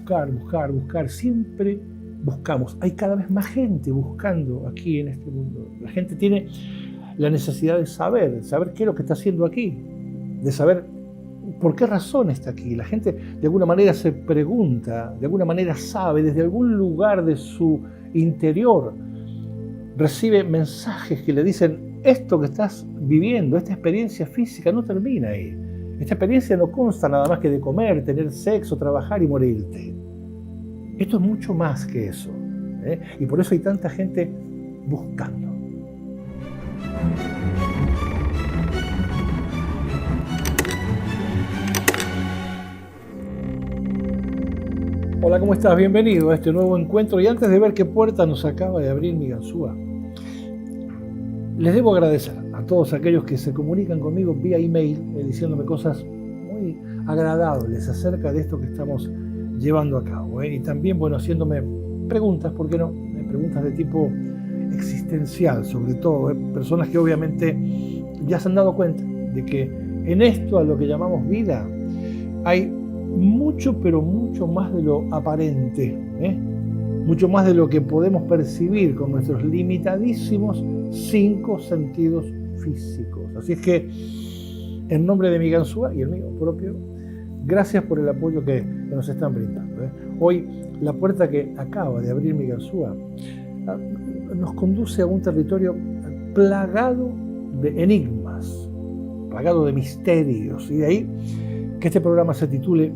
buscar. Siempre buscamos. Hay cada vez más gente buscando aquí en este mundo. La gente tiene la necesidad de saber qué es lo que está haciendo aquí, de saber por qué razón está aquí. La gente de alguna manera se pregunta, de alguna manera sabe, desde algún lugar de su interior recibe mensajes que le dicen: esto que estás viviendo, esta experiencia física no termina ahí. Esta experiencia no consta nada más que de comer, tener sexo, trabajar y morirte. Esto es mucho más que eso, ¿eh? Y por eso hay tanta gente buscando. Hola, ¿cómo estás? Bienvenido a este nuevo encuentro. Y antes de ver qué puerta nos acaba de abrir mi Ganzúa, les debo agradecer a todos aquellos que se comunican conmigo vía email, diciéndome cosas muy agradables acerca de esto que estamos llevando a cabo, ¿eh? Y también, bueno, haciéndome preguntas, ¿por qué no? Preguntas de tipo existencial, sobre todo, ¿eh? Personas que obviamente ya se han dado cuenta de que en esto, a lo que llamamos vida, hay mucho, pero mucho más de lo aparente, ¿eh? Mucho más de lo que podemos percibir con nuestros limitadísimos 5 sentidos físicos. Así es que, en nombre de mi Ganzúa y el mío propio, gracias por el apoyo que nos están brindando, ¿eh? Hoy, la puerta que acaba de abrir mi Ganzúa nos conduce a un territorio plagado de enigmas, plagado de misterios, y de ahí que este programa se titule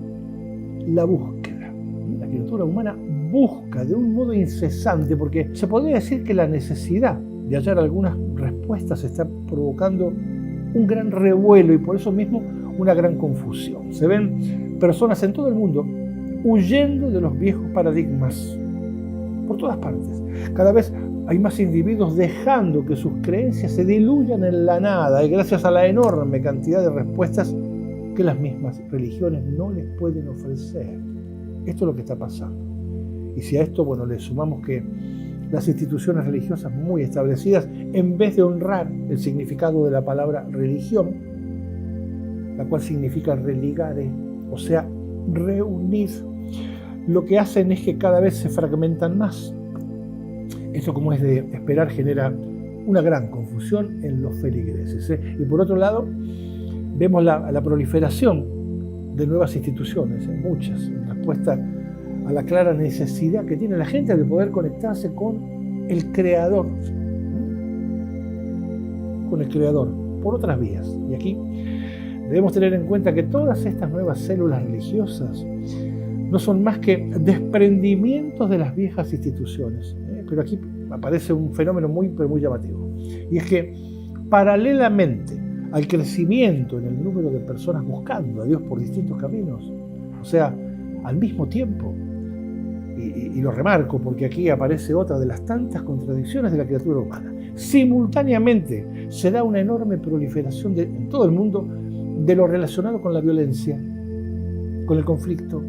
La búsqueda. La criatura humana busca de un modo incesante, porque se podría decir que la necesidad de hallar algunas respuestas está provocando un gran revuelo y por eso mismo una gran confusión. Se ven personas en todo el mundo huyendo de los viejos paradigmas por todas partes. Cada vez hay más individuos dejando que sus creencias se diluyan en la nada, y gracias a la enorme cantidad de respuestas que las mismas religiones no les pueden ofrecer. Esto es lo que está pasando. Y si a esto, bueno, le sumamos que las instituciones religiosas muy establecidas, en vez de honrar el significado de la palabra religión, la cual significa religare, o sea, reunir, lo que hacen es que cada vez se fragmentan más. Esto, como es de esperar, genera una gran confusión en los feligreses, ¿eh? Y por otro lado, vemos la proliferación de nuevas instituciones, muchas, en respuesta a la clara necesidad que tiene la gente de poder conectarse con el Creador, por otras vías. Y aquí debemos tener en cuenta que todas estas nuevas células religiosas no son más que desprendimientos de las viejas instituciones, ¿eh? Pero aquí aparece un fenómeno muy llamativo, y es que paralelamente al crecimiento en el número de personas buscando a Dios por distintos caminos, o sea, al mismo tiempo, y lo remarco porque aquí aparece otra de las tantas contradicciones de la criatura humana, simultáneamente se da una enorme proliferación en todo el mundo de lo relacionado con la violencia, con el conflicto,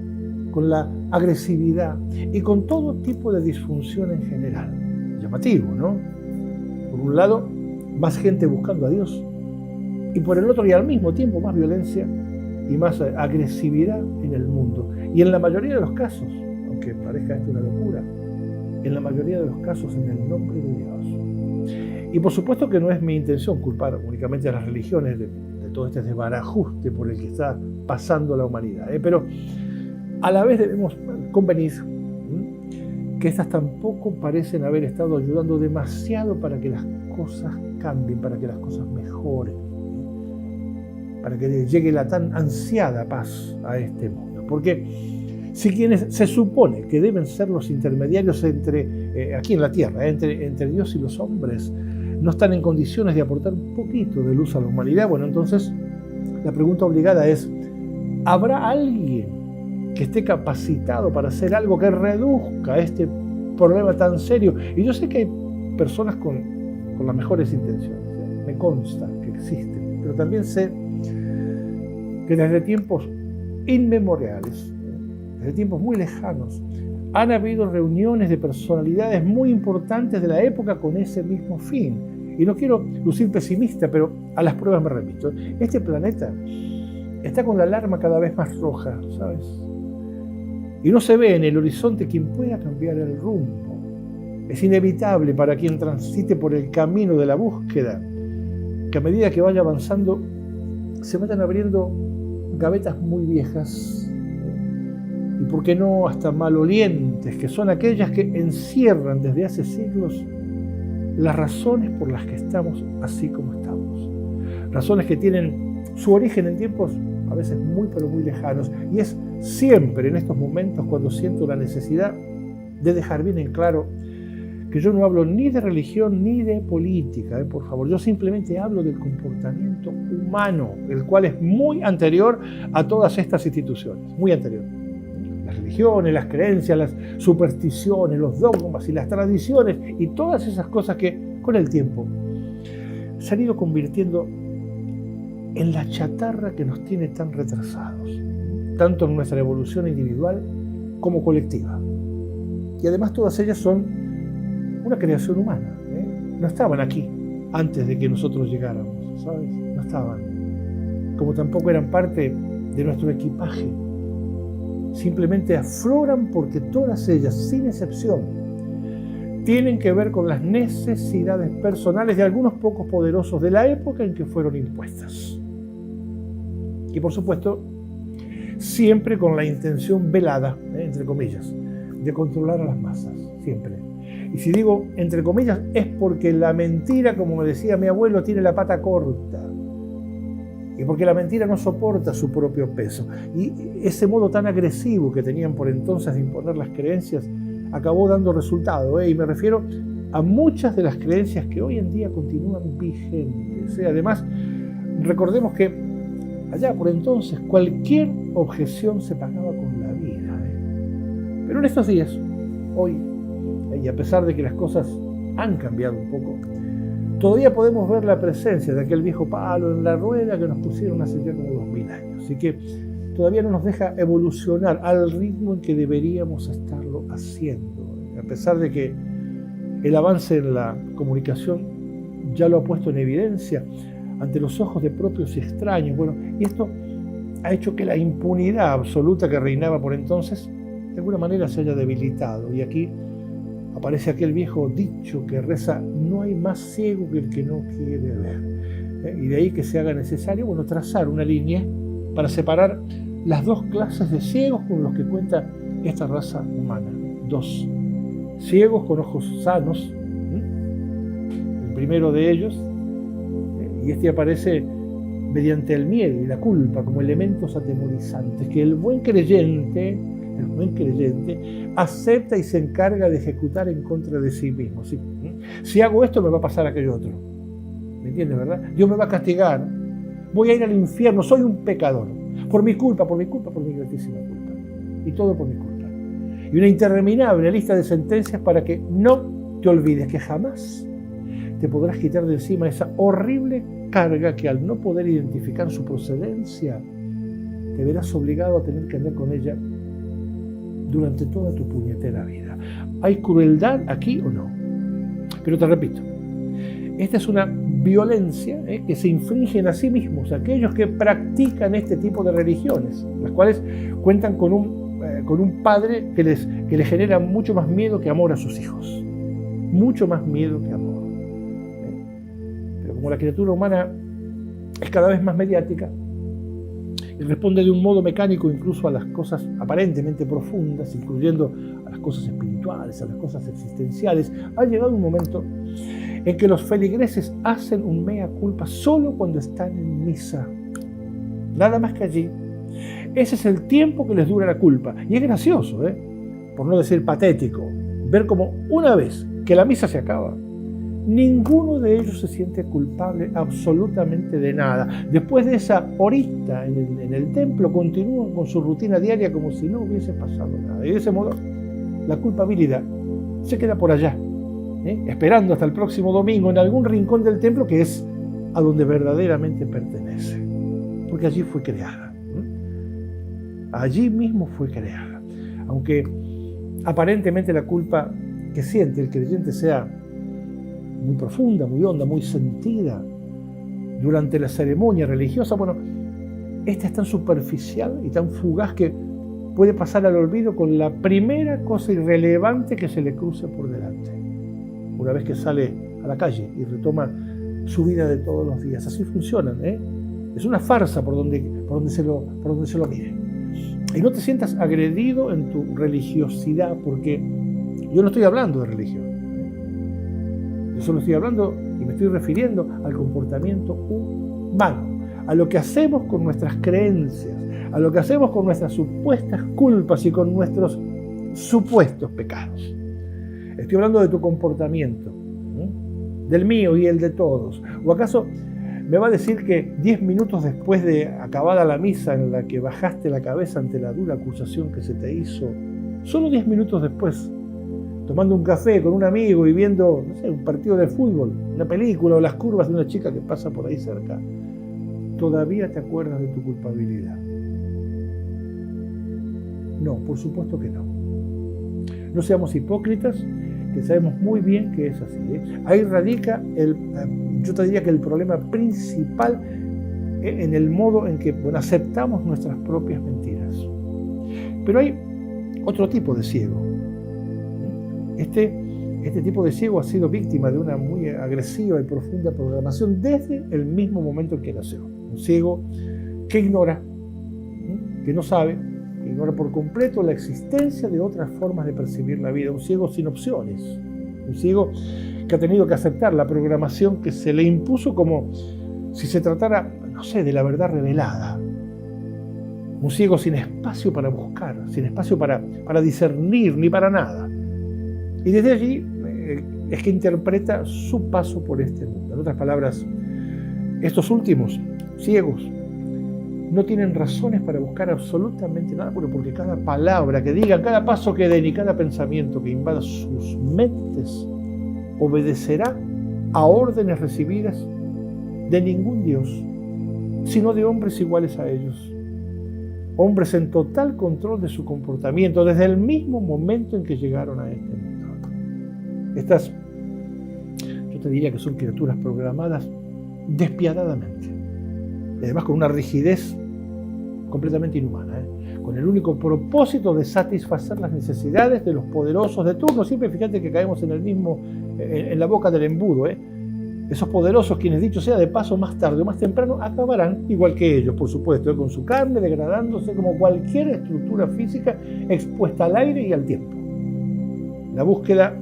con la agresividad y con todo tipo de disfunción en general. Llamativo, ¿no? Por un lado, más gente buscando a Dios, y por el otro, y al mismo tiempo, más violencia y más agresividad en el mundo. Y en la mayoría de los casos, aunque parezca esto una locura, en la mayoría de los casos en el nombre de Dios. Y por supuesto que no es mi intención culpar únicamente a las religiones de todo este desbarajuste por el que está pasando la humanidad, ¿eh? Pero a la vez debemos convenir que estas tampoco parecen haber estado ayudando demasiado para que las cosas cambien, para que las cosas mejoren, para que llegue la tan ansiada paz a este mundo. Porque si quienes se supone que deben ser los intermediarios aquí en la tierra, entre Dios y los hombres, no están en condiciones de aportar un poquito de luz a la humanidad, bueno, entonces la pregunta obligada es: ¿habrá alguien que esté capacitado para hacer algo que reduzca este problema tan serio? Y yo sé que hay personas con las mejores intenciones, ¿eh? Me consta que existen, pero también sé que desde tiempos inmemoriales, desde tiempos muy lejanos, han habido reuniones de personalidades muy importantes de la época con ese mismo fin. Y no quiero lucir pesimista, pero a las pruebas me remito. Este planeta está con la alarma cada vez más roja, ¿sabes? y no se ve en el horizonte quien pueda cambiar el rumbo. Es inevitable para quien transite por el camino de la búsqueda que a medida que vaya avanzando se vayan abriendo gavetas muy viejas y por qué no hasta malolientes, que son aquellas que encierran desde hace siglos las razones por las que estamos así como estamos. Razones que tienen su origen en tiempos a veces muy pero muy lejanos, y es siempre en estos momentos cuando siento la necesidad de dejar bien en claro que yo no hablo ni de religión ni de política, por favor. Yo simplemente hablo del comportamiento humano, el cual es muy anterior a todas estas instituciones, muy anterior. Las religiones, las creencias, las supersticiones, los dogmas y las tradiciones y todas esas cosas que con el tiempo se han ido convirtiendo en la chatarra que nos tiene tan retrasados, tanto en nuestra evolución individual como colectiva. Y además todas ellas son una creación humana, no estaban aquí antes de que nosotros llegáramos, ¿sabes? No estaban, como tampoco eran parte de nuestro equipaje. Simplemente afloran porque todas ellas, sin excepción, tienen que ver con las necesidades personales de algunos pocos poderosos de la época en que fueron impuestas. Y por supuesto, siempre con la intención velada, entre comillas, de controlar a las masas, siempre. Y si digo entre comillas es porque la mentira, como me decía mi abuelo, tiene la pata corta. Y porque la mentira no soporta su propio peso. Y ese modo tan agresivo que tenían por entonces de imponer las creencias acabó dando resultado. Y me refiero a muchas de las creencias que hoy en día continúan vigentes. Además, recordemos que allá por entonces cualquier objeción se pagaba con la vida. Pero en estos días, hoy, y a pesar de que las cosas han cambiado un poco, todavía podemos ver la presencia de aquel viejo palo en la rueda que nos pusieron hace ya como 2000 años. Así que todavía no nos deja evolucionar al ritmo en que deberíamos estarlo haciendo. A pesar de que el avance en la comunicación ya lo ha puesto en evidencia ante los ojos de propios y extraños. Bueno, y esto ha hecho que la impunidad absoluta que reinaba por entonces de alguna manera se haya debilitado. Y aquí aparece aquel viejo dicho que reza: no hay más ciego que el que no quiere ver. Y de ahí que se haga necesario, bueno, trazar una línea para separar las dos clases de ciegos con los que cuenta esta raza humana. Dos: ciegos con ojos sanos, el primero de ellos, y este aparece mediante el miedo y la culpa como elementos atemorizantes que el buen creyente acepta y se encarga de ejecutar en contra de sí mismo. ¿Sí? Si hago esto me va a pasar aquello otro. ¿Me entiendes, verdad? Dios me va a castigar. Voy a ir al infierno. Soy un pecador. Por mi culpa, por mi gratísima culpa. Y todo por mi culpa. Y una interminable lista de sentencias para que no te olvides que jamás te podrás quitar de encima esa horrible carga que al no poder identificar su procedencia te verás obligado a tener que andar con ella durante toda tu puñetera vida. ¿Hay crueldad aquí o no? Pero te repito, esta es una violencia que se infringen a sí mismos aquellos que practican este tipo de religiones, las cuales cuentan con un padre que les genera mucho más miedo que amor a sus hijos. Mucho más miedo que amor. Pero como la criatura humana es cada vez más mediática, y responde de un modo mecánico incluso a las cosas aparentemente profundas, incluyendo a las cosas espirituales, a las cosas existenciales, ha llegado un momento en que los feligreses hacen un mea culpa solo cuando están en misa. Nada más que allí. Ese es el tiempo que les dura la culpa. Y es gracioso, por no decir patético, ver como una vez que la misa se acaba, ninguno de ellos se siente culpable absolutamente de nada. Después de esa horita en el templo, continúan con su rutina diaria como si no hubiese pasado nada. Y de ese modo, la culpabilidad se queda por allá, esperando hasta el próximo domingo en algún rincón del templo que es a donde verdaderamente pertenece. Porque allí fue creada. Allí mismo fue creada. Aunque aparentemente la culpa que siente el creyente sea muy profunda, muy honda, muy sentida durante la ceremonia religiosa, bueno, esta es tan superficial y tan fugaz que puede pasar al olvido con la primera cosa irrelevante que se le cruce por delante, una vez que sale a la calle y retoma su vida de todos los días. Así funcionan, ¿eh? Es una farsa por donde se lo mire. Y no te sientas agredido en tu religiosidad, porque yo no estoy hablando de religión. Yo solo estoy hablando y me estoy refiriendo al comportamiento humano, a lo que hacemos con nuestras creencias, a lo que hacemos con nuestras supuestas culpas y con nuestros supuestos pecados. Estoy hablando de tu comportamiento, del mío y el de todos. ¿O acaso me va a decir que 10 minutos después de acabada la misa en la que bajaste la cabeza ante la dura acusación que se te hizo, solo 10 minutos después, tomando un café con un amigo y viendo, no sé, un partido de fútbol, una película o las curvas de una chica que pasa por ahí cerca, todavía te acuerdas de tu culpabilidad? No, por supuesto que no. No seamos hipócritas, que sabemos muy bien que es así, ¿eh? Ahí radica yo te diría que el problema principal en el modo en que aceptamos nuestras propias mentiras. Pero hay otro tipo de ciego. Este tipo de ciego ha sido víctima de una muy agresiva y profunda programación desde el mismo momento en que nació. Un ciego que ignora, que no sabe, que ignora por completo la existencia de otras formas de percibir la vida. Un ciego sin opciones. Un ciego que ha tenido que aceptar la programación que se le impuso como si se tratara, no sé, de la verdad revelada. Un ciego sin espacio para buscar, sin espacio para discernir, ni para nada. Y desde allí es que interpreta su paso por este mundo. En otras palabras, estos últimos, ciegos, no tienen razones para buscar absolutamente nada, porque cada palabra que digan, cada paso que den y cada pensamiento que invada sus mentes obedecerá a órdenes recibidas de ningún Dios, sino de hombres iguales a ellos. Hombres en total control de su comportamiento desde el mismo momento en que llegaron a este mundo. Estas, yo te diría que son criaturas programadas despiadadamente, y además con una rigidez completamente inhumana, con el único propósito de satisfacer las necesidades de los poderosos de turno. Siempre fíjate que caemos en la boca del embudo. Esos poderosos, quienes dicho sea de paso, más tarde o más temprano acabarán igual que ellos, por supuesto, con su carne degradándose como cualquier estructura física expuesta al aire y al tiempo. La búsqueda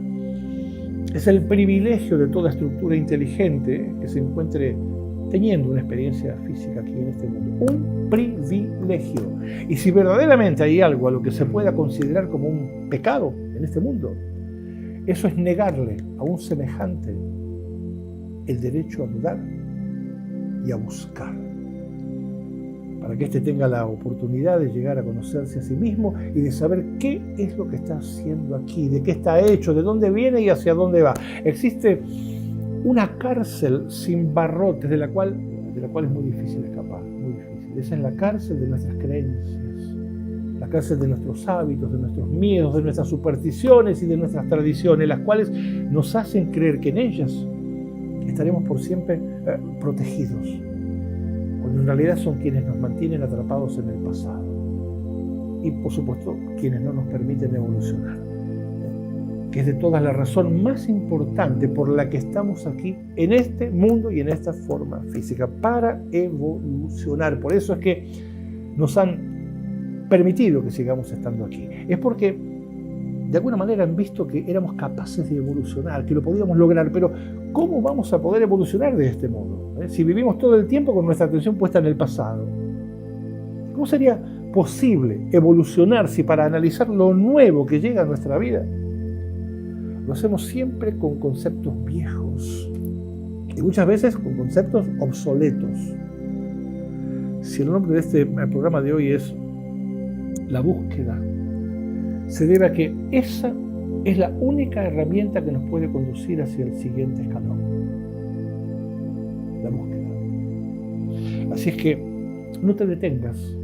es el privilegio de toda estructura inteligente que se encuentre teniendo una experiencia física aquí en este mundo. Un privilegio. Y si verdaderamente hay algo a lo que se pueda considerar como un pecado en este mundo, eso es negarle a un semejante el derecho a dudar y a buscar, para que éste tenga la oportunidad de llegar a conocerse a sí mismo y de saber qué es lo que está haciendo aquí, de qué está hecho, de dónde viene y hacia dónde va. Existe una cárcel sin barrotes de la cual es muy difícil escapar, muy difícil. Esa es la cárcel de nuestras creencias, la cárcel de nuestros hábitos, de nuestros miedos, de nuestras supersticiones y de nuestras tradiciones, las cuales nos hacen creer que en ellas estaremos por siempre protegidos, cuando en realidad son quienes nos mantienen atrapados en el pasado y, por supuesto, quienes no nos permiten evolucionar, que es de todas la razón más importante por la que estamos aquí en este mundo y en esta forma física, para evolucionar. Por eso es que nos han permitido que sigamos estando aquí. Es porque de alguna manera han visto que éramos capaces de evolucionar, que lo podíamos lograr, pero ¿cómo vamos a poder evolucionar de este modo? Si vivimos todo el tiempo con nuestra atención puesta en el pasado. ¿Cómo sería posible evolucionar si para analizar lo nuevo que llega a nuestra vida lo hacemos siempre con conceptos viejos y muchas veces con conceptos obsoletos? Si el nombre de este programa de hoy es La búsqueda, se debe a que esa es la única herramienta que nos puede conducir hacia el siguiente escalón. La búsqueda. Así es que no te detengas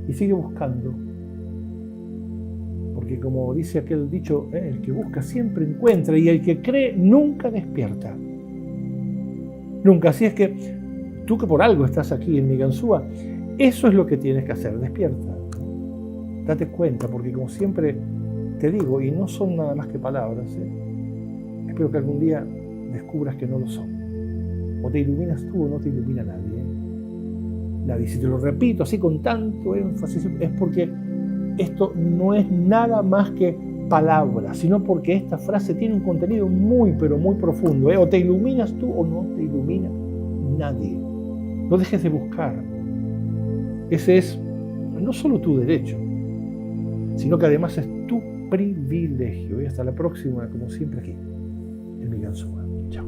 y sigue buscando. Porque como dice aquel dicho, el que busca siempre encuentra y el que cree nunca despierta. Nunca. Así es que tú, que por algo estás aquí en Miganzúa, eso es lo que tienes que hacer, despierta. Date cuenta, porque como siempre te digo, y no son nada más que palabras, espero que algún día descubras que no lo son. O te iluminas tú o no te ilumina nadie. Nadie. Si te lo repito así con tanto énfasis, es porque esto no es nada más que palabras, sino porque esta frase tiene un contenido muy, pero muy profundo. O te iluminas tú o no te ilumina nadie. No dejes de buscar. Ese es no solo tu derecho, sino que además es tu privilegio. Y hasta la próxima, como siempre aquí, en Mi Ganzúa. Chao.